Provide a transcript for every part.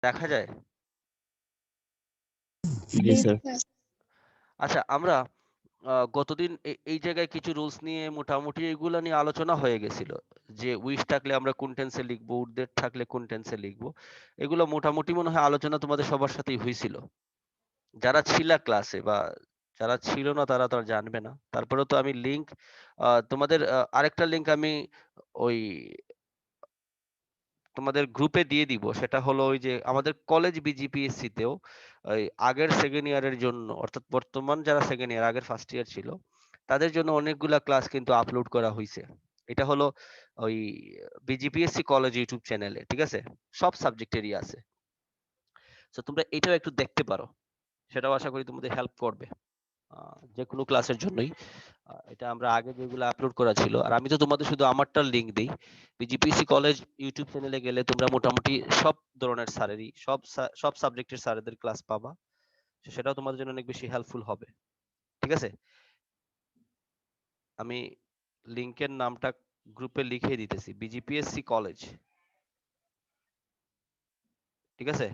দেখা যায়? জি স্যার। আচ্ছা, আমরা গতদিন এই জায়গায় কিছু রুলস নিয়ে মোটামুটি এগুলা নিয়ে আলোচনা হয়ে গেছিল। যে উইশ থাকলে আমরা কোন টেন্সে লিখবো, উড দ্যাট থাকলে কোন টেন্সে লিখবো। এগুলো মোটামুটি মনে হয় আলোচনা তোমাদের সবার সাথেই হইছিল। যারা ছিলা ক্লাসে বা যারা ছিল না তারা তো আর জানবে না। তারপরেও তো আমি লিংক তোমাদের আরেকটা লিংক আমি ওই তোমাদের গ্রুপে দিয়ে দিব। সেটা হলো ওই যে আমাদের কলেজ বিজিপিএসসি তেও ওই আগের সেকেন্ড ইয়ারের জন্য, অর্থাৎ বর্তমান যারা সেকেন্ড ইয়ার, আগের ফার্স্ট ইয়ার ছিল, তাদের জন্য অনেকগুলা ক্লাস কিন্তু আপলোড করা হয়েছে। এটা হলো ওই বিজিপিএসসি কলেজ ইউটিউব চ্যানেলে, ঠিক আছে? সব সাবজেক্টেরই আছে। তো তোমরা এটাও একটু দেখতে পারো, সেটাও আশা করি তোমাদের হেল্প করবে যে কোনো ক্লাসের জন্যই। এটা আমরা আগে যেগুলো আপলোড করা ছিল, আর আমি তো তোমাদের শুধু আমারটার লিংক দিই। বিজিপিসি কলেজ ইউটিউব চ্যানেলে গেলে তোমরা মোটামুটি সব ধরনের স্যারেরই সব সাবজেক্টের স্যারেদের ক্লাস পাবা। তো সেটাও তোমাদের জন্য অনেক বেশি হেল্পফুল হবে, ঠিক আছে? আমি লিংকের নামটা গ্রুপে লিখে দিতেছি, বিজিপিএসসি কলেজ, ঠিক আছে?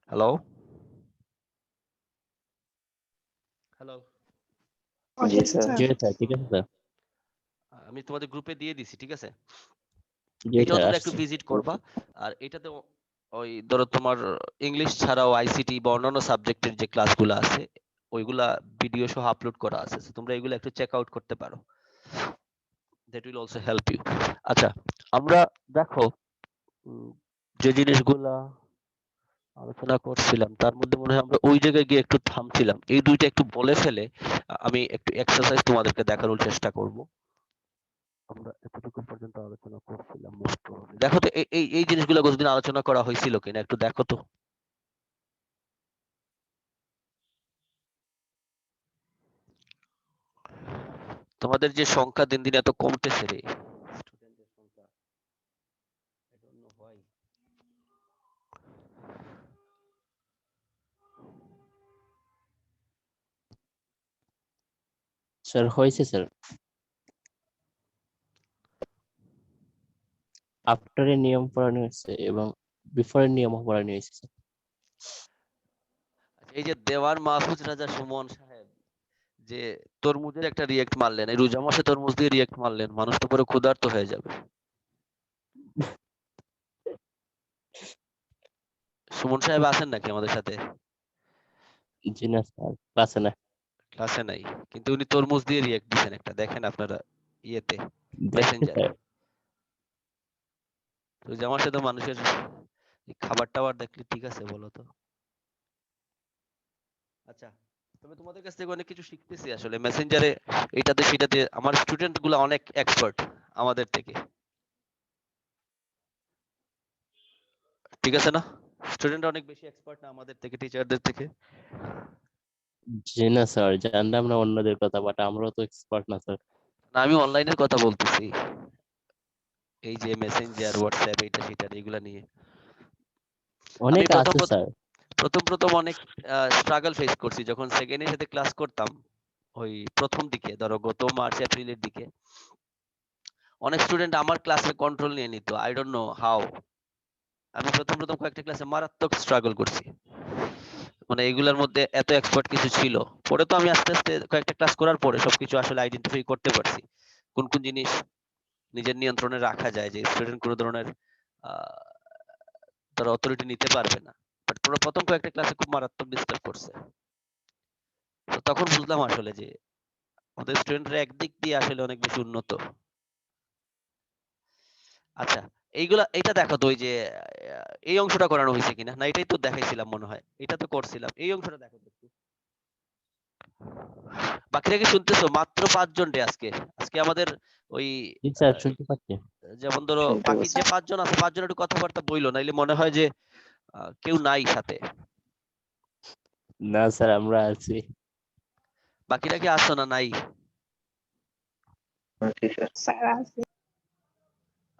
হ্যালো হ্যালো জি স্যার। জি স্যার, ঠিক আছে স্যার। আমি তোমাদের গ্রুপে দিয়ে দিছি, ঠিক আছে? জি এটাও স্যার, তোমরা একটু আসছে। ভিজিট করবা। আর এটাতে ওই ধরো তোমার ইংলিশ ছাড়াও আইসিটি বা অন্যান্য সাবজেক্টের যে ক্লাসগুলো আছে ওইগুলা ভিডিও সহ আপলোড করা আছে। So তোমরা এগুলো একটু চেক আউট করতে পারো, that will also help you. আচ্ছা, আমরা দেখো উম, যে জিনিসগুলা আলোচনা করছিলাম তার মধ্যে মনে হয় আমরা ওই জায়গায় গিয়ে একটু থামছিলাম। এই দুইটা একটু বলে ফেলে আমি একটু এক্সারসাইজ তোমাদেরকে দেখানোর চেষ্টা করব। আমরা এতটুকু পর্যন্ত আলোচনা করছিলাম most probably। দেখো তো এই এই এই জিনিসগুলো গতদিন আলোচনা করা হয়েছিল কিনা একটু দেখো তো। তোমাদের যে সংখ্যা দিন দিন এত কমতেছে রে, স্টুডেন্টের সংখ্যা। I don't know why. Sir হয়েছে স্যার। আফটারের নিয়ম পড়ানো হয়েছে এবং বিফোরের নিয়ম পড়ানো হয়েছে স্যার। এই যে দেওয়ান মাহফুজ রাজা সুমন সাহেব যে তরমুজের একটা রিয়েক্ট মারলেন, এই রোজা মাসে তরমুজ দিয়ে রিয়েক্ট মারলেন, মানুষ তো পুরো ক্ষুধার্ত হয়ে যাবে। সুমন সাহেব আছেন নাকি আমাদের সাথে? জি না স্যার, ক্লাসে না। ক্লাসে নাই, কিন্তু উনি তরমুজ দিয়ে রিয়েক্ট দিচ্ছেন একটা, দেখেন আপনারা ইয়েতে, দেখছি মেসেঞ্জারে। স্যার। রোজা মাসে তো মানুষের এই খাবার টাবার দেখলে ঠিক আছে বলো তো? আচ্ছা, তবে তোমাদের কাছ থেকে অনেক কিছু শিখতেছি আসলে মেসেঞ্জারে, এটাতে সেটাতে। আমার স্টুডেন্ট গুলো অনেক এক্সপার্ট আমাদের থেকে, ঠিক আছে না? স্টুডেন্ট অনেক বেশি এক্সপার্ট না আমাদের থেকে, টিচারদের থেকে? জি না স্যার, জানলে আমরা অন্যদের কথা, বাট আমরাও তো এক্সপার্ট না স্যার। না, আমি অনলাইনের কথা বলতেছি, এই যে মেসেঞ্জার, হোয়াটসঅ্যাপ, এইটা সেটা এগুলা নিয়ে। আমি অনেক প্রথম আছে প্রথম স্যার। প্রথম প্রথম অনেক স্ট্রাগল ফেস করছি যখন সেকেন্ড এর সাথে ক্লাস করতাম। ওই প্রথম দিকে ধরো গত মার্চ এপ্রিলের দিকে অনেক স্টুডেন্ট আমার ক্লাসে কন্ট্রোল নিয়ে নিত, আই ডোন্ট নো হাউ। আমি প্রথম প্রথম কয়েকটা ক্লাসে মারাত্মক স্ট্রাগল করছি, মানে এগুলোর মধ্যে এত এক্সপার্ট কিছু ছিল। পরে তো আমি আস্তে আস্তে কয়েকটা ক্লাস করার পরে সবকিছু আসলে আইডেন্টিফাই করতে পারছি কোন কোন জিনিস নিজের নিয়ন্ত্রণে রাখা যায়, যে স্টুডেন্ট কোনো ধরনের আহ তার অথরিটি নিতে পারবে না। বাট পুরো প্রথম কয়েকটা ক্লাসে খুব মারাত্মক ডিস্টার্ব করছে। তো তখন বুঝলাম আসলে যে আমাদের স্টুডেন্টরা একদিক দিয়ে আসলে অনেক বেশি উন্নত। আচ্ছা, এইগুলা এটা দেখো তো, ওই যে এই অংশটা করানো হয়েছে কিনা, না এটাই তো দেখাইছিলাম মনে হয়, এটা তো করছিলাম। এই অংশটা দেখো তো একটু। বাকিরা কি শুনতেছো? মাত্র 5 জন রে আজকে। আজকে আমাদের ওই জি স্যার, আহ, শুনতে পাচ্ছি। যেমন ধরো বাকি যে 5 জন আছে, 5 জন একটু কথাবার্তা বইলো, নাইলে মনে হয় যে কেউ নাই সাথে। না স্যার, আমরা আছি। বাকিরা কি আসছো না নাই?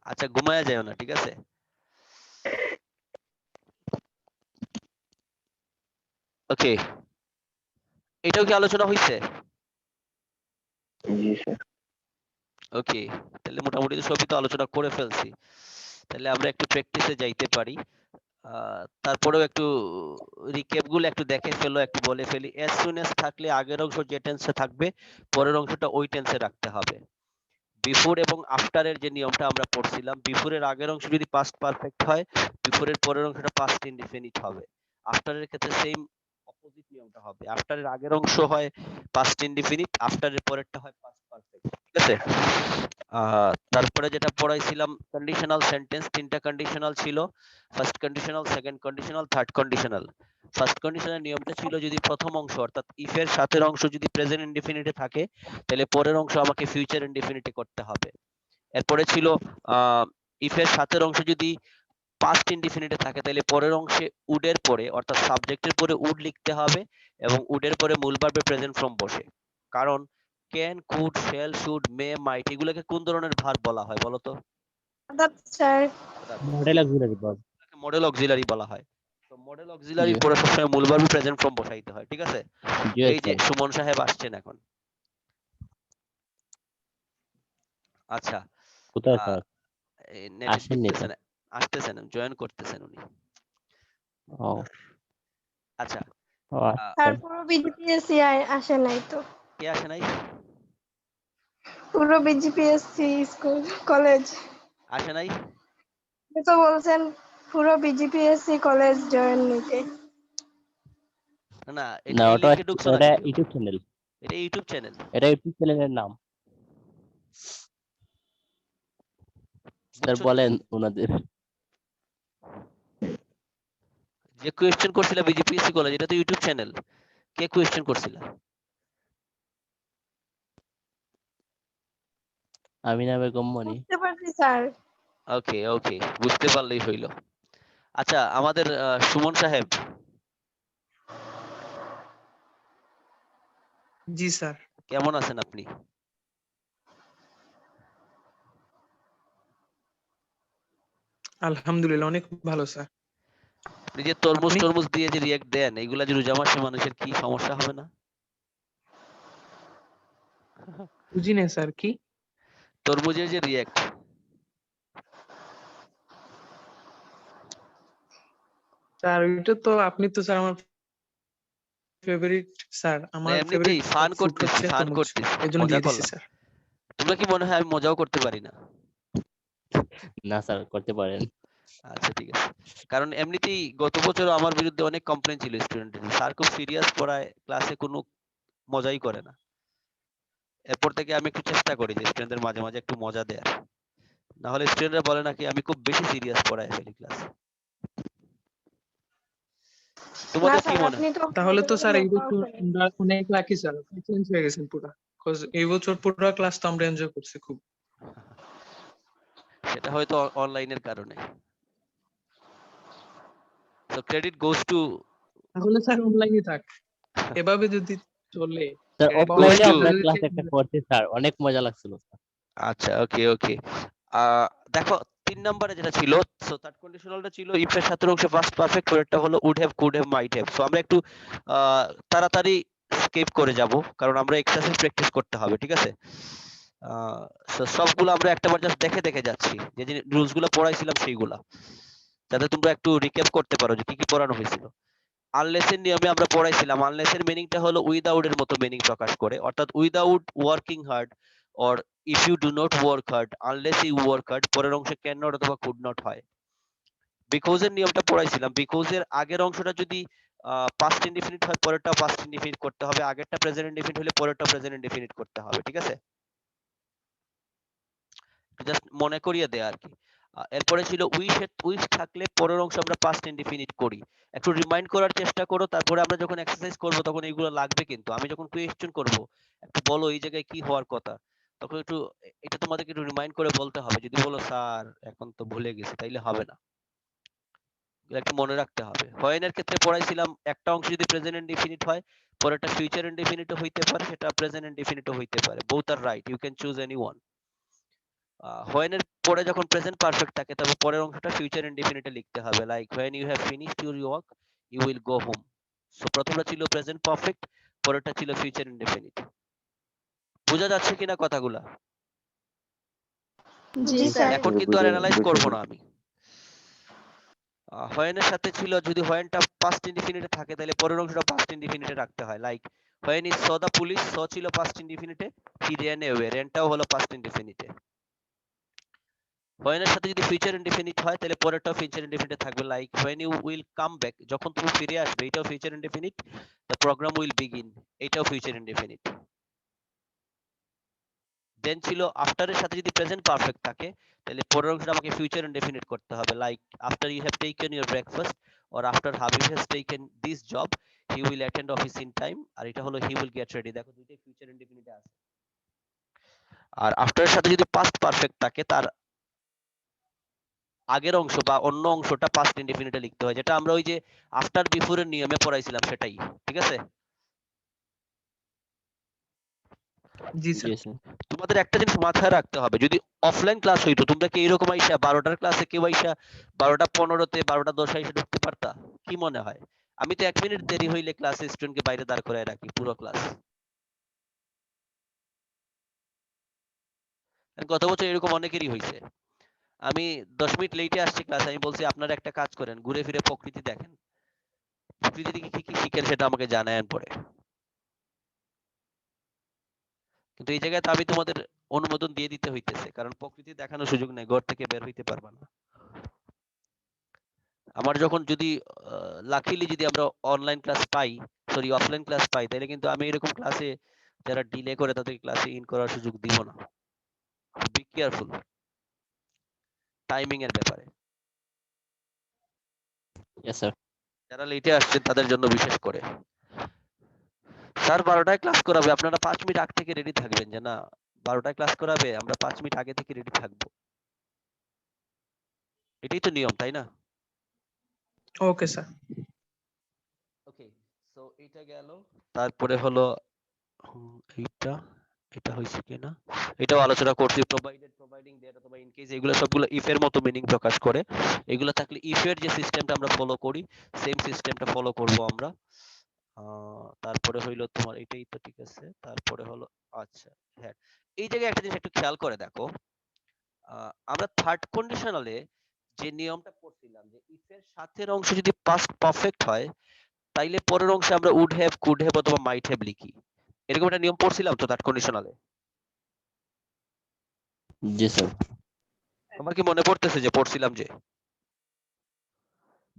আচ্ছা, ঘুমায়া যাও না, ঠিক আছে? ওকে, এটাও কি আলোচনা হয়েছে? জি স্যার। ওকে, তাহলে মোটামুটি তো সবই তো আলোচনা করে ফেলছি। তাহলে আমরা একটু প্র্যাকটিসে যাইতে পারি। তারপরেও একটু রিক্যাপ গুলো একটু দেখে ফেলো, একটু বলে ফেলি। as soon as থাকলে আগের অংশ যে টেন্সে থাকবে পরের অংশটা ওই টেন্সে রাখতে হবে। বিফোর এবং আফটার এর যে নিয়মটা আমরা পড়ছিলাম, বিফোর এর আগের অংশ যদি পাস্ট পারফেক্ট হয়, বিফোর এর পরের অংশটা পাস্ট ইনডিফিনিট হবে। আফটার এর ক্ষেত্রে সেম অপোজিট নিয়মটা হবে। আফটার এর আগের অংশ হয় পাস্ট ইনডিফিনিট, আফটার এর পরেরটা হয় পাস্ট পারফেক্ট। ঠিক আছে? তারপরে যেটা পড়াইছিলাম কন্ডিশনাল সেন্টেন্স, তিনটা কন্ডিশনাল ছিল। First conditional, second conditional, third conditional. First কন্ডিশনের নিয়মটা ছিল যদি প্রথম অংশ অর্থাৎ ইফ এর সাথের অংশ যদি প্রেজেন্ট ইনডিফিনিটে থাকে তাহলে পরের অংশ আমাকে ফিউচার ইনডিফিনিটে করতে হবে। এরপরে ছিল ইফ এর সাথের অংশ যদি পাস্ট ইনডিফিনিটে থাকে তাহলে পরের অংশে উডের পরে অর্থাৎ সাবজেক্টের পরে উড লিখতে হবে এবং উডের পরে মূল ভার্বে প্রেজেন্ট ফর্ম বসে। কারণ ক্যান, কুড, শ্যাল, শুড, মে, মাইট এগুলোকে কোন ধরনের ভার্ব বলা হয় বলো তো? আদাব sir. Modal auxiliary verb. Modal auxiliary বলা হয়। তো মডেল জি অক্সিলারির পরে সবসময় মূল ভার্ব প্রেজেন্ট ফর্ম বসাইতে হয়। ঠিক আছে? জি এই যে স্যার। সুমন সাহেব আসছেন এখন। আচ্ছা, কোথায় আহ স্যার? নেটে আসেননি তো। টিপতেছেন, আসতেছেন, জয়েন করতেছেন উনি। ও আচ্ছা, ও আহ, স্যার আচ্ছা। পুরো বিজিপিএসসি আসে নাই তো। কে আসে নাই? পুরো বিজিপিএসসি স্কুল কলেজ। আসে নাই? আপনি তো বলছেন পুরো বিজিপিএসসি কলেজ জয়েন নিতে। না, না, এই ওটা লিংকে ঢুকছো ওটা নাকি কেউ? YouTube channel. এটা ইউটিউব চ্যানেল। এটা ইউটিউব চ্যানেলের নাম। স্যার বুঝছো তো? বলেন ওনাদের। যে কোয়েশ্চেন করছিল বিজিপিএসসি কলেজ, এটা তো ইউটিউব চ্যানেল। কে কোয়েশ্চেন করছিল? আমিনা বেগম মনি। বুঝতে পারছি স্যার। ওকে ওকে, বুঝতে পারলেই হইলো। আচ্ছা, আমাদের সুমন সাহেব জি স্যার। কেমন আছেন আপনি? আলহামদুলিল্লাহ অনেক ভালো স্যার। আপনি যে তরমুজ আপনি? টরমুজ দিয়ে যে রিয়াক্ট দেন, এগুলা যে রোজা মাসে মানুষের কি সমস্যা হবে না? বুঝি না স্যার কি? তরমুজের যে রিয়াক্ট, স্যার ওইটা তো আপনি তো স্যার আমার ফেভারিট স্যার। আমার ফেভারিট এমনিতেই ফান ফ্রুট করতেছি, হচ্ছে ফান তরমুজ। করতেছি, এজন্য মজা দিয়ে দিছি করলাম। স্যার। তোমরা কি মনে হয় আমি মজাও করতে পারি না? না স্যার, করতে পারেন। আচ্ছা ঠিক আছে। কারণ এমনিতেই গত বছর আমার বিরুদ্ধে অনেক কমপ্লেন ছিল স্টুডেন্টের, স্যার খুব সিরিয়াস পড়ায়, ক্লাসে কোনো মজাই করে না। এরপর থেকে আমি একটু চেষ্টা করি যে স্টুডেন্টদের মাঝে মাঝে একটু মজা দেওয়ার, না হলে স্টুডেন্টরা বলে নাকি আমি খুব বেশি সিরিয়াস পড়ায় ফেলি ক্লাসে। না তোমাদের কি স্যার মনে আপনি হয়? তো তাহলে তো স্যার এই মজাও বছর করেন। আমরা অনেক লাকি স্যার। আপনি চেঞ্জ হয়ে গেছেন পুরা। কজ এই বছর পুরো ক্লাস তো আমরা এনজয় করছি খুব। সেটা হয়তো অনলাইনের কারণে। সো ক্রেডিট গোস টু তাহলে স্যার অনলাইনে থাক। এভাবে যদি চলে স্যার গোস অফলাইনে টু আমরা যদি ক্লাস change একটা হয়। করছি স্যার, অনেক মজা লাগছিল স্যার। আচ্ছা ওকে ওকে। দেখো ৩ নম্বরে যেটা ছিল, সো থার্ড কন্ডিশনালটা ছিল ইফ এর সাথে অংশ ফার্স্ট পারফেক্ট, পরেরটা হলো would have, could have, might have. So আমরা একটু তাড়াতাড়ি স্কিপ করে যাব কারণ আমরা এক্সারসাইজ প্র্যাকটিস করতে হবে। ঠিক আছে? সো সবগুলো আমরা একটাবার জাস্ট দেখে দেখে যাচ্ছি, যে যে রুলস গুলো পড়াইছিলাম সেইগুলা, যাতে তোমরা একটু রিক্যাপ করতে পারো যে কি কি পড়ানো হয়েছিল। আনলেস এর নিয়মে আমরা পড়াইছিলাম, আনলেস এর মিনিংটা হলো উইদাউট এর মতো মিনিং প্রকাশ করে, অর্থাৎ without working hard or if you do not work hard, unless you work hard পরের অংশে ক্যান নট অথবা কুড নট হয়। বিকজ এর নিয়মটা পড়াইছিলাম, বিকজ এর আগের অংশটা যদি পাস্ট ইনডিফিনিট হয় পরেরটা পাস্ট ইনডিফিনিট করতে হবে, আগেরটা প্রেজেন্ট ইনডিফিনিট হলে পরেরটা প্রেজেন্ট ইনডিফিনিট করতে হবে। ঠিক আছে? জাস্ট মনে করিয়ে দেয়া আর কি। এরপরে ছিল উইশ, উইশ থাকলে পরের অংশ আমরা পাস্ট ইনডিফিনিট করি। একটু রিমাইন্ড করার চেষ্টা করো, তারপরে আমরা যখন এক্সারসাইজ করব তখন এইগুলো লাগবে। কিন্তু আমি যখন কোয়েশ্চেন করব একটু বলো এই জায়গায় কি হওয়ার কথা, তখন একটু এটা তোমাদেরকে একটু রিমাইন্ড করে বলতে হবে। যদি বলো স্যার এখন তো ভুলে গেছি, তাইলে হবে না। এগুলো একটু মনে রাখতে হবে। হোয়েনের ক্ষেত্রে পড়াইছিলাম একটা অংশ যদি প্রেজেন্ট ইনডিফিনিট হয় পরেরটা ফিউচার ইনডিফিনিটও হইতে পারে, সেটা প্রেজেন্ট ইনডিফিনিটও হইতে পারে। Both are right, you can choose any one. When এর পরে যখন প্রেজেন্ট পারফেক্ট থাকে তবে পরের অংশটা ফিউচার ইনডিফিনিটে লিখতে হবে, like when you have finished your work you will go home. So প্রথমটা ছিল প্রেজেন্ট পারফেক্ট, পরেরটা ছিল ফিউচার ইনডিফিনিট। বোঝা যাচ্ছে কিনা কথাগুলা? জি জি, স্যার। এখন কিন্তু আর অ্যানালাইজ করব না আমি। হোয়েনের সাথে ছিল যদি হোয়েনটা পাস্ট ইনডিফিনিটে থাকে তাহলে পরের অংশটা পাস্ট ইনডিফিনিটে রাখতে হয়। Like when is saw the police, saw ছিল পাস্ট ইনডিফিনিটে, হি ran away, রেনটাও হলো পাস্ট ইনডিফিনিটে। হোয়েনের সাথে যদি ফিউচার ইনডিফিনিট হয় তাহলে পরেরটাও ফিউচার ইনডিফিনিটে থাকবে। Like when you will come back, যখন তুমি ফিরে আসবে, এটাও future indefinite. The program will begin, এটাও ফিউচার ইনডিফিনিট। দেন ছিল আফটারের সাথে যদি প্রেজেন্ট পারফেক্ট থাকে তাহলে পরের অংশটা আমাকে ফিউচার ইনডেফিনিট করতে হবে। Like after you have taken your breakfast or after Habib has taken this job he will attend office in time, আর এটা হলো হি উইল গেট রেডি। দেখো দুইটাই ফিউচার ইনডেফিনিটে আছে। আর আফটারের সাথে যদি পাস্ট পারফেক্ট থাকে তার আগের অংশ বা অন্য অংশটা পাস্ট ইনডেফিনিটে লিখতে হয়, যেটা আমরা ওই যে আফটার বিফোরের নিয়মে পড়াইছিলাম সেটাই। ঠিক আছে? জি জি স্যার। স্যার। তোমাদের একটা জিনিস মাথায় রাখতে হবে, যদি অফলাইন ক্লাস হইতো তোমরা কি এরকম আইসা 12টার ক্লাসে কেউ আইসা 12:15-তে 12:10 আইসা ঢুকতে পারতা? কি মনে হয়? আমি তো 1 মিনিট দেরি হইলে ক্লাসে স্টুডেন্টকে বাইরে দাঁড় করায় রাখি পুরো ক্লাস। গত বছর এরকম অনেকেরই হইছে। আমি 10 মিনিট লেটে আসছি ক্লাসে, আমি বলছি আপনারা একটা কাজ করেন, ঘুরে ফিরে প্রকৃতি দেখেন, প্রকৃতি থেকে কি কি শিখেন সেটা আমাকে জানায়েন পরে। কিন্তু এই জায়গায় তো আমি তোমাদের অনুমোদন দিয়ে দিতে হইতেছে, কারণ প্রকৃতি দেখানোর সুযোগ নেই, ঘর থেকে বের হইতে পারবা না। আমার যখন যদি লাকিলি যদি আমরা অনলাইন ক্লাস পাই, সরি অফলাইন ক্লাস পাই, তাহলে কিন্তু আমি এরকম ক্লাসে যারা ডিলে করে তাদেরকে ক্লাসে ইন করার সুযোগ দিব না। বি কেয়ারফুল টাইমিং এর ব্যাপারে। Yes sir. যারা লেটে আসছেন তাদের জন্য বিশেষ করে। স্যার 12টায় ক্লাস করাবে, আপনারা 5 মিনিট আগ থেকে রেডি থাকবেন, যে না 12টায় ক্লাস করাবে, আমরা 5 মিনিট আগে থেকে রেডি থাকবো। এটাই তো নিয়ম, তাই না? Okay sir. ওকে, সো এটা গেল। তারপরে হলো এইটা, এটা হইছে কিনা এটাও আলোচনা করছি। প্রোভাইডেড, প্রোভাইডিং দ্যাট অথবা ইন কেস, এগুলো সবগুলো ইফ এর মতো মিনিং প্রকাশ করে। এগুলো থাকলে ইফ এর যে সিস্টেমটা আমরা ফলো করি সেম সিস্টেমটা ফলো করব আমরা। তারপরে হইলো তোমার এটাই তো ঠিক আছে। তারপরে হলো আচ্ছা হ্যাঁ, এই জায়গায় একটা জিনিস একটু খেয়াল করে দেখো। আমরা থার্ড কন্ডিশনালে যে নিয়মটা পড়ছিলাম যে ইফ এর সাথের অংশ যদি পাস্ট পারফেক্ট হয় তাইলে পরের অংশে আমরা উড হ্যাভ, কুড হ্যাভ অথবা মাইট হ্যাভ লিখি। এরকম একটা নিয়ম পড়ছিলাম তো থার্ড কন্ডিশনালে। জি স্যার। আমার কি মনে পড়তেছে যে পড়ছিলাম যে?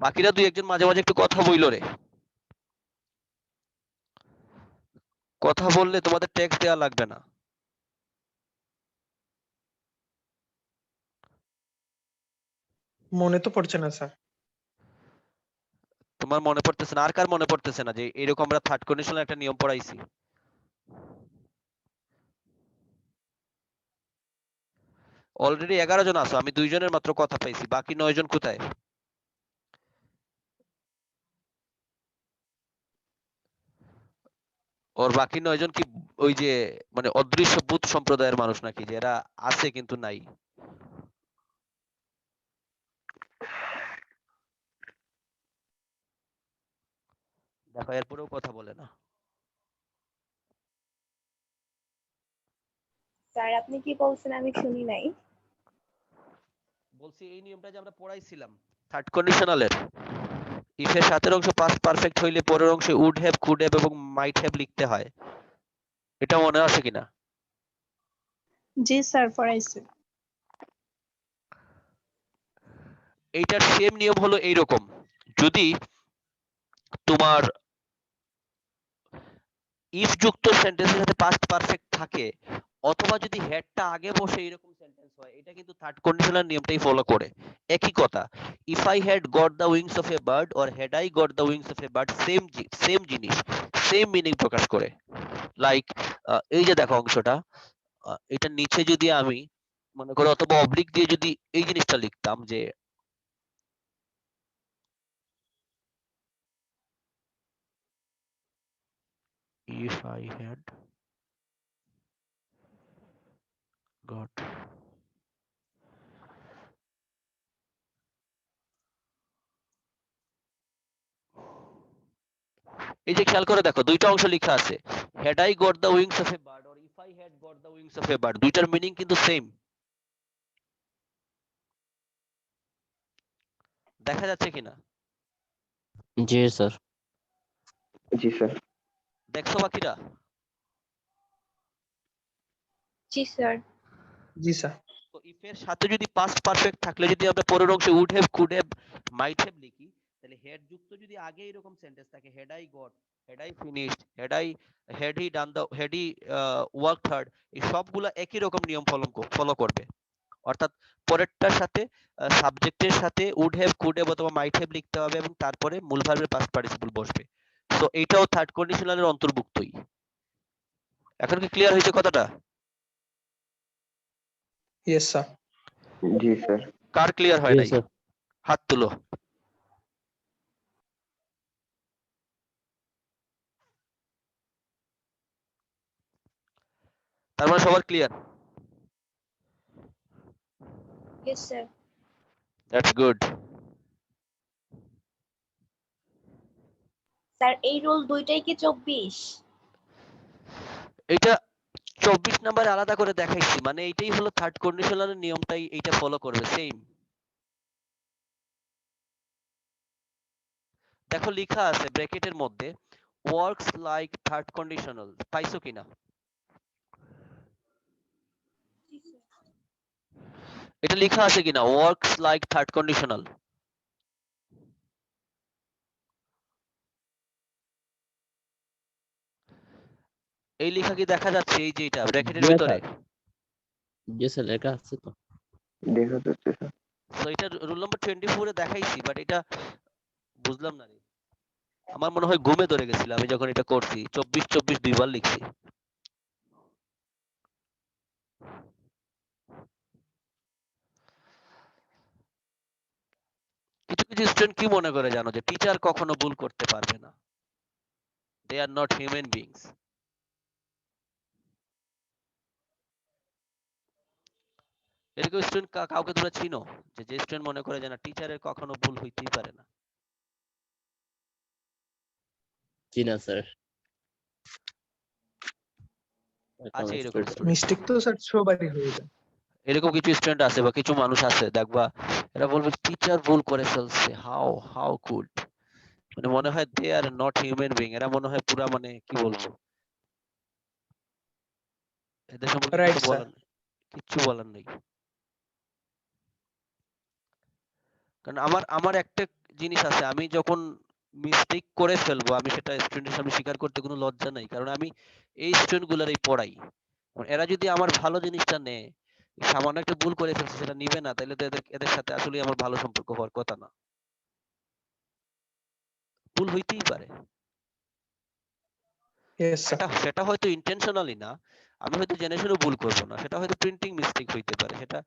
বাকিরা দুই একজন মাঝে মাঝে একটু কথা বইলো রে। কথা বললে তোমাদের টেক্সট দেওয়া লাগবে না। মনে তো পড়ছে না স্যার। তোমার মনে পড়তেছে না? আর কার মনে পড়তেছে না যে এরকম আমরা থার্ড কন্ডিশনাল একটা নিয়ম পড়াইছি? অলরেডি 11 জন আছো, আমি 2 জনের মাত্র কথা পাইছি, বাকি 9 জন কোথায়? ওর বাকি 9 জন কি ওই যে মানে অদৃশ্য ভূত সম্প্রদায়ের মানুষ নাকি, যারা আছে কিন্তু নাই? দেখো এরপরেও কথা বলে না। স্যার আপনি কি বলছেন আমি শুনি নাই। বলছি এই নিয়মটা যে আমরা পড়াইছিলাম থার্ড কন্ডিশনালের, ইফ এর সাথের অংশ পাস্ট পারফেক্ট হইলে পরের অংশে উড হ্যাভ, কুড হ্যাভ এবং মাইট হ্যাভ লিখতে হয়। এটা মনে আছে কিনা? জি স্যার পড়াইছে। এইটার সেম নিয়ম হলো এইরকম, যদি তোমার ইফ যুক্ত সেন্টেন্সের সাথে পাস্ট পারফেক্ট থাকে অথবা যদি হেডটা আগে বসে এরকম সেন্টেন্স হয়, এটা কিন্তু থার্ড কন্ডিশনাল নিয়মটাই ফলো করে। একই কথা, if I had got the wings of a bird or had I got the wings of a bird, same জিনিস, সেম মিনিং প্রকাশ করে। লাইক এই যে দেখো অংশটা, এটা নিচে যদি আমি মনে করো অথবা অবলিক দিয়ে যদি এই জিনিসটা লিখতাম যে if I had got, এই যে খেয়াল করে দেখো দুইটা অংশ লেখা আছে, had I got the wings of a bird or if I had got the wings of a bird, দুইটার মিনিং কিন্তু সেম। দেখা যাচ্ছে কিনা? জি স্যার। জি স্যার। দেখছো বাকিরা? জি স্যার। জি স্যার। তো ইফ এর সাথে যদি পাস্ট পারফেক্ট থাকলে যদি আমরা পরের অংশে would have, could have, might have লিখি, তাহলে হেড যুক্ত যদি আগে এরকম সেন্টেন্স থাকে, had I got, had I finished, had he done the, had he worked hard, এই সবগুলা একই রকম নিয়ম ফলো করবে। অর্থাৎ পরেরটার সাথে সাবজেক্টের সাথে উড হ্যাভ, কুড হ্যাভ অথবা মাইট হ্যাভ লিখতে হবে এবং তারপরে মূল ভার্বের পাস্ট পার্টিসিপল বসবে। সো এইটাও থার্ড কন্ডিশনালের অন্তর্ভুক্তই। এখন কি ক্লিয়ার হয়েছে কথাটা? Yes sir. জি স্যার। কার ক্লিয়ার হয় জি নাই? স্যার। হাত তুলো। তার মানে সবার clear? Yes sir. That's good. Sir এই রোল দুইটাই কি 24? এটা 24 নাম্বার আলাদা করে দেখাইছি, মানে এইটাই হলো থার্ড কন্ডিশনালের নিয়মটাই এইটা ফলো করবে সেম। দেখো লেখা আছে ব্র্যাকেটের মধ্যে ওয়ার্কস লাইক থার্ড কন্ডিশনাল, পাইছো কিনা? এটা লেখা আছে কিনা ওয়ার্কস লাইক থার্ড কন্ডিশনাল? এই লেখা কি দেখা যাচ্ছে? এই যে এটা ব্র্যাকেটের জি ভিতরে। স্যার। জি স্যার, লেখা আছে তো। দেখা যাচ্ছে স্যার। সো এটা রুল নাম্বার 24 এ দেখাইছি, বাট এটা বুঝলাম না রে। আমার মনে হয় ঘুমে ধরে গেছিল আমি যখন এটা করছি। 24 দুইবার লিখছি। কিছু কিছু স্টুডেন্ট কি মনে করে জানো, যে টিচার কখনো ভুল করতে পারবে না, দে আর নট হিউম্যান বিংস। এরকম স্টুডেন্ট কাউকে তোমরা চিনো, যে যে স্টুডেন্ট মনে করে যে না টিচারের কখনো ভুল হইতেই পারে না? জি না স্যার। আছে এরকম স্টুডেন্ট? মিস্টেক তো স্যার সবারই হয়ে যায়। এরকম কিছু স্টুডেন্ট আছে বা কিছু মানুষ আছে দেখবা, এরা বলবে টিচার ভুল করে ফেলছে, হাউ হাউ কুড, মানে মনে হয় দে আর নট হিউম্যান বিং, এরা মনে হয় পুরা মানে কি বলবো, এদের সম্পর্কে রাইট কিছু স্যার। বলার কিচ্ছু বলার নেই। কারণ আমার আমার একটা জিনিস আছে, আমি যখন মিস্টেক করে ফেলবো আমি সেটা স্টুডেন্টের সামনে স্বীকার করতে কোনো লজ্জা নাই, কারণ আমি এই স্টুডেন্ট গুলারই পড়াই। এরা যদি আমার ভালো জিনিসটা নেয়, সামান্য একটা ভুল করে ফেলছে সেটা নিবে না, তাহলে তো এদের সাথে আসলে আমার ভালো সম্পর্ক হওয়ার কথা না। ভুল হইতেই পারে, ইয়েস স্যার। সেটা সেটা হয়তো ইন্টেনশনালি না, আমি হয়তো জেনে শুনে ভুল করবো না, সেটা হয়তো প্রিন্টিং মিস্টেক হইতে পারে, সেটা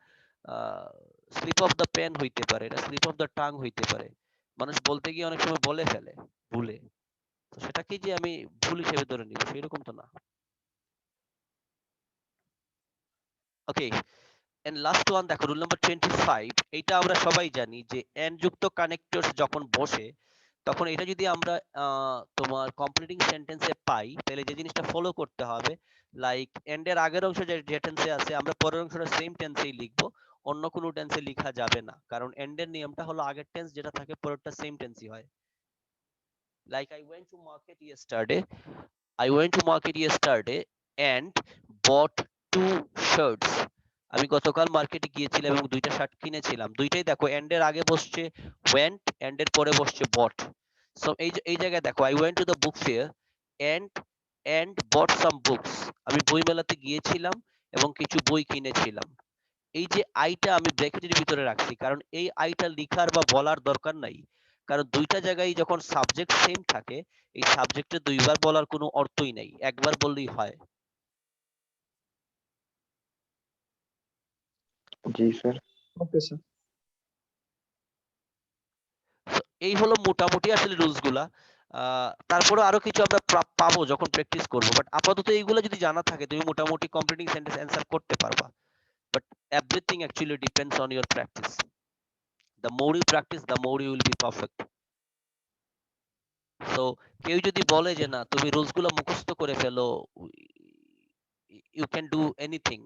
স্লিপ অফ দ্য পেন হইতে পারে, এটা স্লিপ অফ দ্য টাং হইতে পারে। মানুষ বলতে গিয়ে অনেক সময় বলে ফেলে ভুলে, তো সেটাকে যে আমি ভুল হিসেবে ধরে নিব সেরকম তো না। ওকে, এন্ড লাস্ট ওয়ান দেখো রুল নাম্বার 25, এইটা আমরা সবাই জানি যে এন্ড যুক্ত কানেক্টরস যখন বসে তখন এটা যদি আমরা তোমার কমপ্লিটিং সেন্টেন্সে পাই, তাহলে যে জিনিসটা ফলো করতে হবে, লাইক এন্ড এর আগের অংশ যে টেন্সে আছে আমরা পরের অংশটা সেম টেন্সেই লিখবো, অন্য কোনো টেন্সে লেখা যাবে না, কারণ এন্ড এর নিয়মটা হলো আগের টেন্স যেটা থাকে পরেরটা সেম টেন্সই হয়। Like I went to market yesterday, I went to market yesterday and bought 2 shirts. আমি গতকাল মার্কেটে গিয়েছিলাম এবং দুইটা শার্ট কিনেছিলাম। দুইটাই দেখো এন্ড এর আগে বসছে went, এন্ড এর পরে বসছে bought। সো এই জায়গায় দেখো I went to the book fair and bought some books. আমি বই মেলাতে গিয়েছিলাম এবং কিছু বই কিনেছিলাম। এই যে আইটা আমি ব্র্যাকেটের ভিতরে রাখছি, কারণ এই আইটা লিখার বা বলার দরকার নাই, কারণ দুইটা জায়গায় যখন সাবজেক্ট সেম থাকে এই সাবজেক্টে দুইবার বলার কোনো অর্থই নাই, একবার বললেই হয়। জি স্যার। Okay sir. So, এই হলো মোটামুটি আসলে রুলস গুলা। তারপরে আরো কিছু আমরা পাবো যখন প্র্যাকটিস করবো, বাট আপাতত এইগুলো যদি জানা থাকে তুমি মোটামুটি কমপ্লিটিং সেন্টেন্স অ্যান্সার করতে পারবা, but everything actually depends on your practice. The more you practice the more you will be perfect. So কেউ যদি বলে যে না তুমি রুলস গুলো মুখস্থ করে ফেলো, ইউ ক্যান ডু এনিথিং,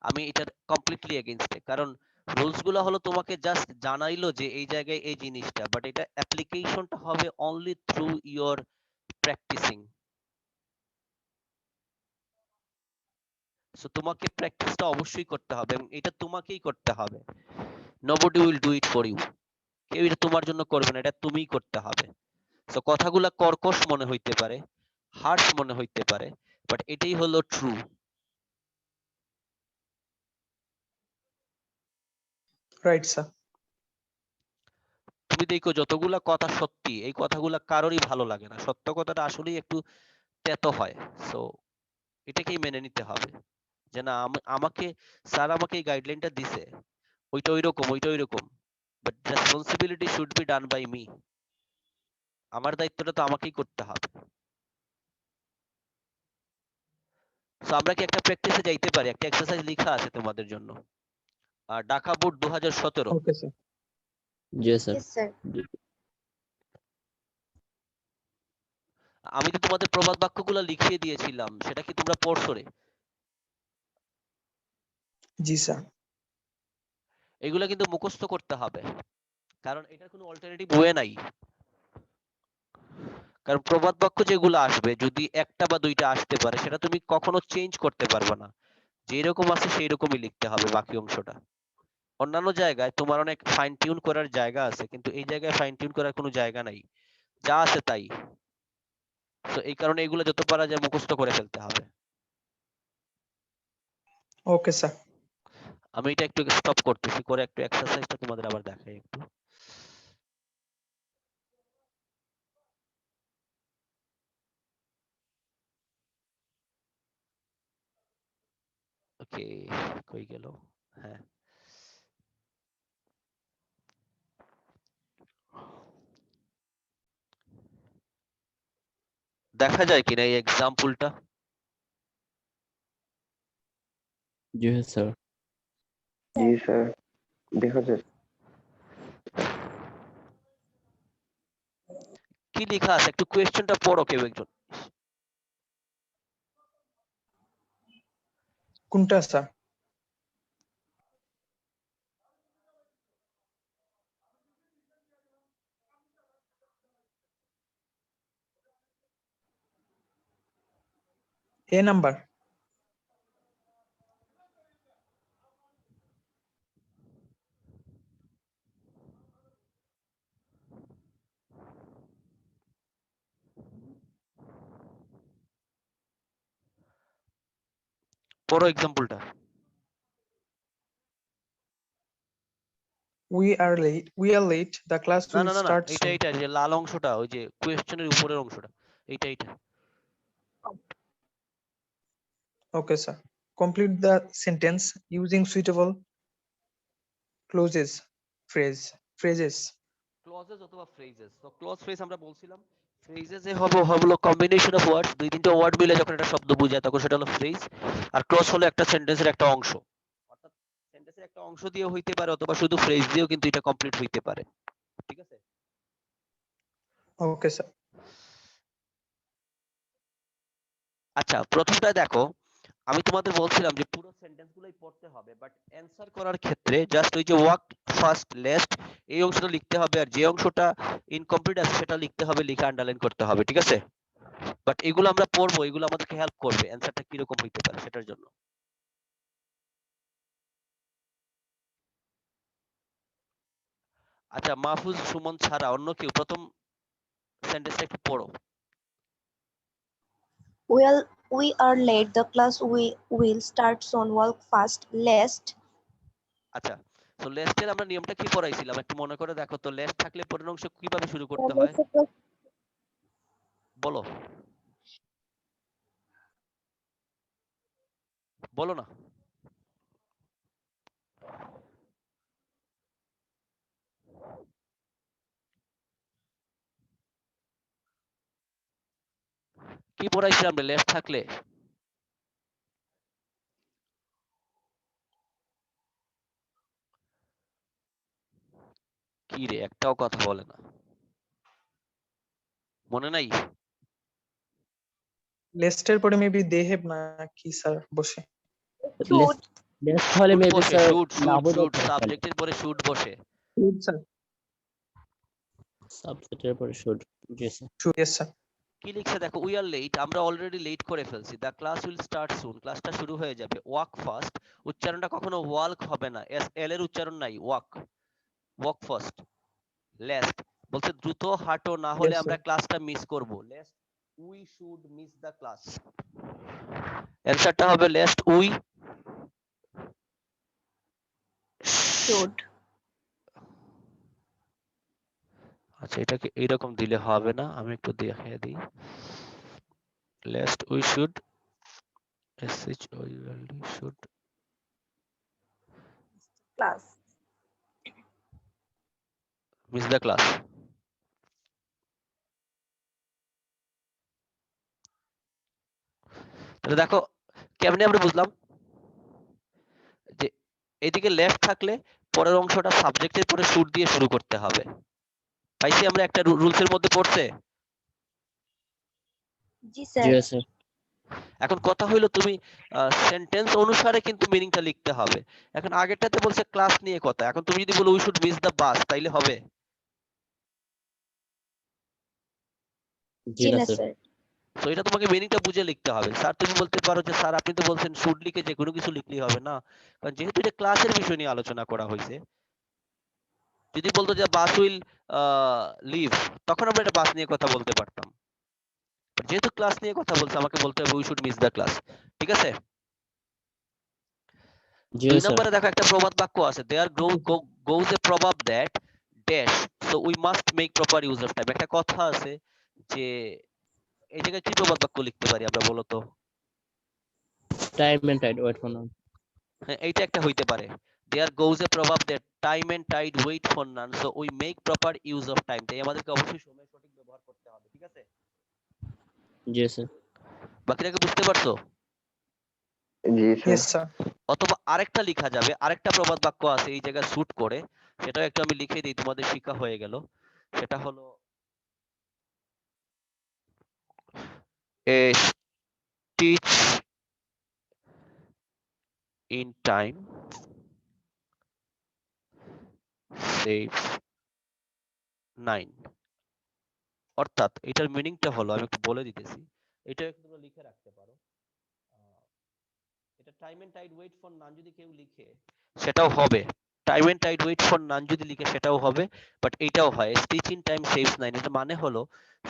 আমি এটা কমপ্লিটলি এগেইনস্ট, কারণ রুলস গুলা হলো তোমাকে জাস্ট জানাইলো যে এই জায়গায় এই জিনিসটা, বাট এটা অ্যাপ্লিকেশনটা হবে only through your practicing. So তোমাকে প্র্যাকটিসটা অবশ্যই করতে হবে এবং এটা তোমাকেই করতে হবে। Nobody will do it for you. কেউ এটা তোমার জন্য করবে না, এটা তুমিই করতে হবে। সো কথাগুলা কর্কশ মনে হইতে পারে, হার্শ মনে হইতে পারে, বাট এটাই হলো ট্রু। Right sir. তুমি দেখো যতগুলা কথা সত্যি, এই কথাগুলা কারোরই ভালো লাগে না, সত্য কথাটা আসলেই একটু তেতো হয়। সো এটাকেই মেনে নিতে হবে যে না, আমাকে স্যার আমাকে এই গাইডলাইনটা দিছে, ওইটা ওইরকম, ওইটা ওইরকম, but responsibility should be done by me. আমার দায়িত্বটা তো আমাকেই করতে হবে। সো আমরা কি একটা প্র্যাকটিসে যাইতে পারি? একটা এক্সারসাইজ লেখা আছে তোমাদের জন্য, ঢাকা বোর্ড 2017। Okay sir. জি স্যার। Yes, sir. আমি তো তোমাদের প্রবাদ বাক্যগুলো লিখিয়ে দিয়েছিলাম, সেটা কি তোমরা পড়ছো রে? জি স্যার। এগুলা কিন্তু মুখস্থ করতে হবে, কারণ এটার কোনো অল্টারনেটিভ ওয়ে নাই। কারণ প্রবাদ বাক্য যেগুলো আসবে, যদি একটা বা দুইটা আসতে পারে, সেটা তুমি কখনো চেঞ্জ করতে পারবে না। যেরকম আছে সেই রকমই লিখতে হবে বাকি অংশটা। অন্যান্য জায়গায় তোমার অনেক ফাইন টিউন করার জায়গা আছে, কিন্তু এই জায়গায় ফাইন টিউন করার কোনো জায়গা নাই, যা আছে তাই। তো এই কারণে এগুলো যত পারা যায় মুখস্থ করে ফেলতে হবে। Okay sir. আমি এটা একটু স্টপ করতেছি, করে একটু এক্সারসাইজটা তোমাদের আবার দেখাই একটু। ওকে, কই গেল? হ্যাঁ, দেখা যায় কিনা এই এক্সাম্পলটা? জি স্যার। জি স্যার, দেখা যাচ্ছে। কি লেখা আছে একটু কোয়েশ্চেনটা পড়ো কেউ একজন। কোনটা স্যার? এ নাম্বার। পড়ো এক্সাম্পলটা। We are late. The class না will না না না, start এটা soon. এটা যে লাল অংশটা, ওই যে কোয়েশ্চেনের উপরের অংশটা, এইটা। Okay, sir. Complete the sentence using suitable clauses, phrases. Clauses অথবা ফ্রেজেস। তো ক্লজ ফ্রেজ আমরা বলছিলাম, ফ্রেজেস এ হলো কম্বিনেশন অফ ওয়ার্ডস, দুই তিনটা ওয়ার্ড মিলে যখন একটা শব্দ বোঝায় তখন সেটা হলো ফ্রেজ। আর ক্লজ হলো একটা সেন্টেন্সের একটা অংশ, অর্থাৎ সেন্টেন্সের একটা অংশ দিয়ে হইতে পারে অথবা শুধু ফ্রেজ দিয়েও কিন্তু এটা কমপ্লিট হইতে পারে। ঠিক আছে? Okay, sir. আচ্ছা, প্রথমটা দেখো, আমি তোমাদের বলছিলাম যে পুরো সেন্টেন্স গুলোই পড়তে হবে, বাট অ্যানসার করার ক্ষেত্রে জাস্ট ওই যে ওয়ার্ক ফার্স্ট লেস্ট এই অংশটা লিখতে হবে, আর যে অংশটা ইনকমপ্লিট আছে সেটা লিখতে হবে, লিখে আন্ডারলাইন করতে হবে। ঠিক আছে? বাট এগুলো আমরা পড়বো, এগুলো আমাদেরকে হেল্প করবে অ্যানসারটা কিরকম হইতে পারে সেটার জন্য। আচ্ছা, মাহফুজ সুমন ছাড়া অন্য কেউ প্রথম সেন্টেন্সটা একটু পড়ো। Well, we are late. The class will start soon. Walk fast. Lest. আচ্ছা, তো লেস্টের আমরা নিয়মটা কি পড়াইছিলাম একটু মনে করে দেখো তো। লেস্ট থাকলে পরের অংশ কিভাবে শুরু করতে হয় বলো, বলো না। কি পড়াইছিলাম লেস্ট থাকলে? কি রে, একটাও কথা বলে না, মনে নাই? Lester পরে maybe they have না কি স্যার বসে। Should. নেক্সট হলে শুড মেবি বসে, স্যার শুড শুড নাবুদও শুড করতে পারে সাবজেক্টের পরে শুড বসে। স্যার সাবজেক্টের পরে should. G sir. Yes sir কি লিখছে দেখো, উই আর লেট, আমরা অলরেডি লেট করে ফেলছি। দ্য ক্লাস উইল স্টার্ট সুন, ক্লাসটা শুরু হয়ে যাবে। ওয়াক ফাস্ট, উচ্চারণটা কখনো ওয়াল্ক হবে না, এস এল এর উচ্চারণ নাই, ওয়াক, ওয়াক ফাস্ট। লেস্ট বলছে দ্রুত হাঁটো, না হলে ইয়েস আমরা স্যার ক্লাসটা মিস করব। Lest we should miss the class, অ্যানসারটা হবে লেস্ট উই Should. আচ্ছা, এটাকে এইরকম দিলে হবে না, আমি একটু দেখিয়ে দিই। Lest we should, S H O U L D, should Class. Miss the class. তাহলে দেখো কেমনে আমরা বুঝলাম যে এদিকে লেফট থাকলে পরের অংশটা সাবজেক্টের পরে শুড দিয়ে শুরু করতে হবে। পাইছি আমরা একটা রুলস এর মধ্যে পড়ছে। জি জি স্যার। স্যার। এখন কথা হইলো তুমি সেন্টেন্স অনুসারে কিন্তু মিনিংটা লিখতে হবে। এখন আগেরটাতে বলছে ক্লাস নিয়ে কথা, এখন তুমি যদি বলো we should miss the bus, তাইলে হবে? জি জি না না স্যার। স্যার। তো এটা তোমাকে মিনিংটা বুঝে লিখতে হবে। স্যার তুমি বলতে পারো যে স্যার আপনি তো বলছেন শুড লিখে যে কোনো কিছু লিখলেই হবে না, কারণ যেহেতু এটা ক্লাসের বিষয় নিয়ে আলোচনা করা হয়েছে। যদি বলতো যে বাস উইল লিভ, তখন আমরা এটা বাস নিয়ে কথা বলতে পারতাম। যেহেতু ক্লাস নিয়ে কথা বলছে, আমাকে বলতে হবে we should miss the class. ঠিক আছে? জি 2 স্যার। নম্বরে দেখো একটা প্রবাদ বাক্য আছে, there goes a proverb that dash, so we must make proper use of time. একটা কথা আছে যে, এই জায়গায় কি প্রবাদ বাক্য লিখতে পারি আমরা, বলো তো? Time and tide wait for now. হ্যাঁ, এইটা একটা হইতে পারে। There goes a proverb that time and tide wait for none, so we make proper use of time. তাই আমাদেরকে অবশ্যই সময়ের সঠিক ব্যবহার করতে হবে। ঠিক আছে? জি স্যার। বাকিটাকে বুঝতে পারছো? জি স্যার। ইয়েস স্যার অথবা আরেকটা লিখা যাবে, আরেকটা প্রবাদ বাক্য আছে এই জায়গায় শুট করে, সেটাও একটু আমি লিখে দিই, তোমাদের শিক্ষা হয়ে গেল। সেটা হলো এ টিচ ইন টাইম সেভস 9। অর্থাৎ এটার মিনিংটা হলো, আমি একটু বলে দিতেছি, এটা একটু তোমরা লিখে রাখতে পারো। এটা time and tide wait for none যদি কেউ লিখে সেটাও হবে, time and tide wait for none যদি লিখে সেটাও হবে, বাট এটাও হয় স্টিচ ইন টাইম সেভস 9। এটা মানে হলো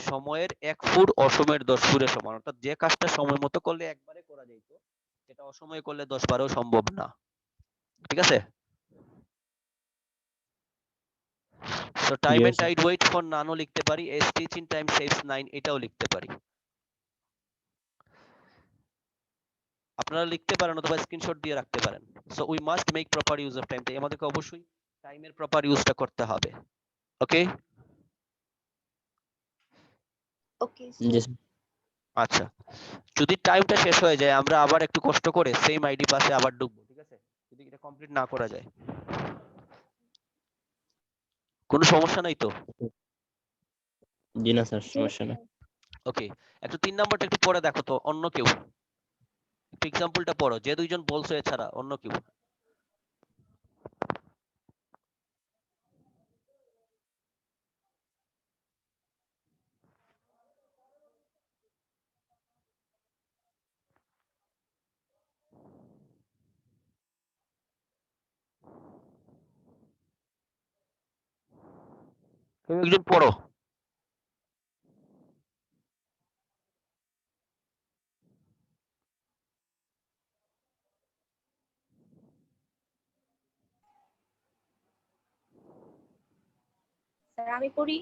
সময়ের 1 ফুট অসময়ের 10 ফুটের সমান। অর্থাৎ যে কাজটা সময় মতো করলে একবারে করা যাইতো, সেটা অসময়ে করলে 10 বারেও সম্ভব না। ঠিক আছে? সো টাইম জি and sir. Tide wait for নানও লিখতে পারি, a stitch in time saves 9 এটাও লিখতে পারি। আপনারা লিখতে পারেন অথবা স্ক্রিনশট দিয়ে রাখতে পারেন। So we must make proper use of time, তাই আমাদেরকে অবশ্যই টাইমের প্রপার ইউজটা করতে হবে। ওকে? ওকে জি স্যার। স্যার। আচ্ছা, যদি টাইমটা শেষ হয়ে যায়, আমরা আবার একটু কষ্ট করে সেম আইডি পাসে আবার ঢুকবো। ঠিক আছে? যদি এটা কমপ্লিট না করা যায়, কোনো সমস্যা নাই তো? জি না স্যার, জি সমস্যা নেই। ওকে, একটু 3 নাম্বারটা একটু পড়ে দেখো তো, অন্য কেউ একটু এক্সাম্পলটা পড়ো, যে দুইজন বলছো এছাড়া অন্য কেউ। কেউ একজন পড়ো। স্যার আমি পড়ি।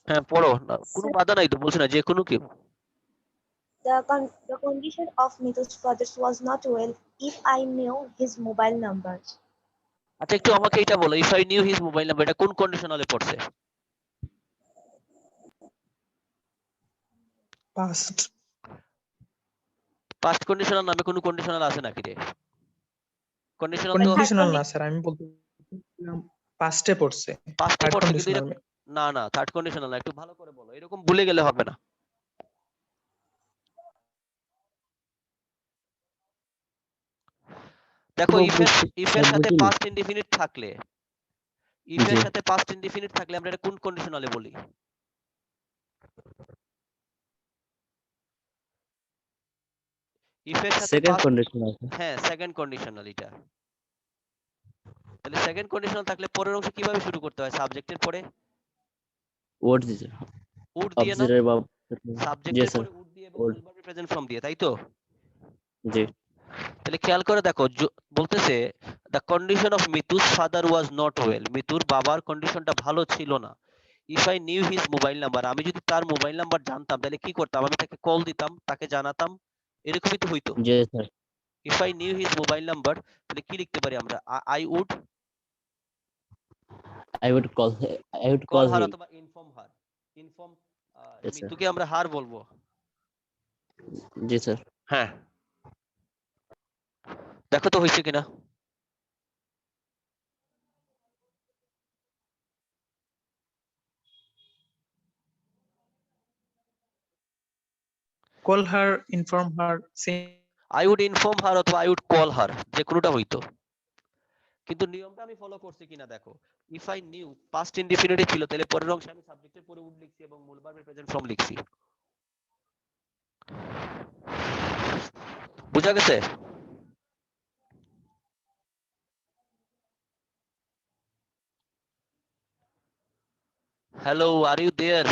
হ্যাঁ পড়ো, না কোনো বাধা নাই তো, বলছি না, যে কোনো কেউ। The condition of Mitu's father was not well if I knew his mobile number. আচ্ছা একটু আমাকে এটা বলো, if I knew his mobile number, এটা কোন কন্ডিশনালে পড়ছে? পাস্ট পাস্ট কন্ডিশনাল নামে কোনো কন্ডিশনাল আছে নাকি রে? কন্ডিশনাল তো Third কন্ডিশনাল না condition. স্যার, আমি বলতে পাস্টে পড়ছে, পাস্টে থার্ড পড়ছে, কিন্তু এটা কন্ডিশনাল। না না থার্ড কন্ডিশনাল না, একটু ভালো করে বলো, এরকম ভুলে গেলে হবে না। দেখো সব ইফ এর সব সাথে বুঝিনি। পাস্ট ইনডিফিনিট থাকলে ইফ এর জি সাথে পাস্ট ইনডিফিনিট থাকলে আমরা এটা কোন কন্ডিশনালে বলি? ইফ এর সাথে সেকেন্ড পাস্ট, কন্ডিশন আছে। হ্যাঁ সেকেন্ড কন্ডিশনাল এটা। তাহলে সেকেন্ড কন্ডিশনাল থাকলে পরের অংশ কিভাবে শুরু করতে হয়? সাবজেক্টের পরে ওয়ার্ড দিছে উড দিয়ে না, অবজেক্টের বা জি সাবজেক্টের স্যার পরে উড দিয়ে এবং ওয়ার্ড মূল ভার্ব প্রেজেন্ট ফর্ম দিয়ে, তাই তো? জি তাহলে খেয়াল করে দেখো, বলতেছে the condition of Mitu's father was not well, মিতুর বাবার কন্ডিশনটা ভালো ছিল না। If I knew his mobile number, আমি যদি তার মোবাইল নাম্বার জানতাম তাহলে কি করতাম? আমি তাকে কল দিতাম, তাকে জানাতাম, এরকমই তো হইতো। জি sir if I knew his mobile number, তাহলে কি লিখতে পারি আমরা? I would I would call call her him অথবা inform her. Inform yes sir মিতুকে আমরা হার বলবো। জি স্যার হ্যাঁ, দেখো তো হয়েছে কিনা। call her, inform her, same. I would inform her অথবা আই উড কল হার, যে কোনোটা হইতো। কিন্তু নিয়মটা আমি ফলো করছি কিনা দেখো। ইফ আই নিউ পাস্ট ইনডিফিনিটিভ ছিল, তাহলে পরের অংশে আমি সাবজেক্টের পরে উড লিখছি এবং মূল ভার্বের প্রেজেন্ট ফর্ম লিখছি। বুঝা গেছে? Hello, are you there?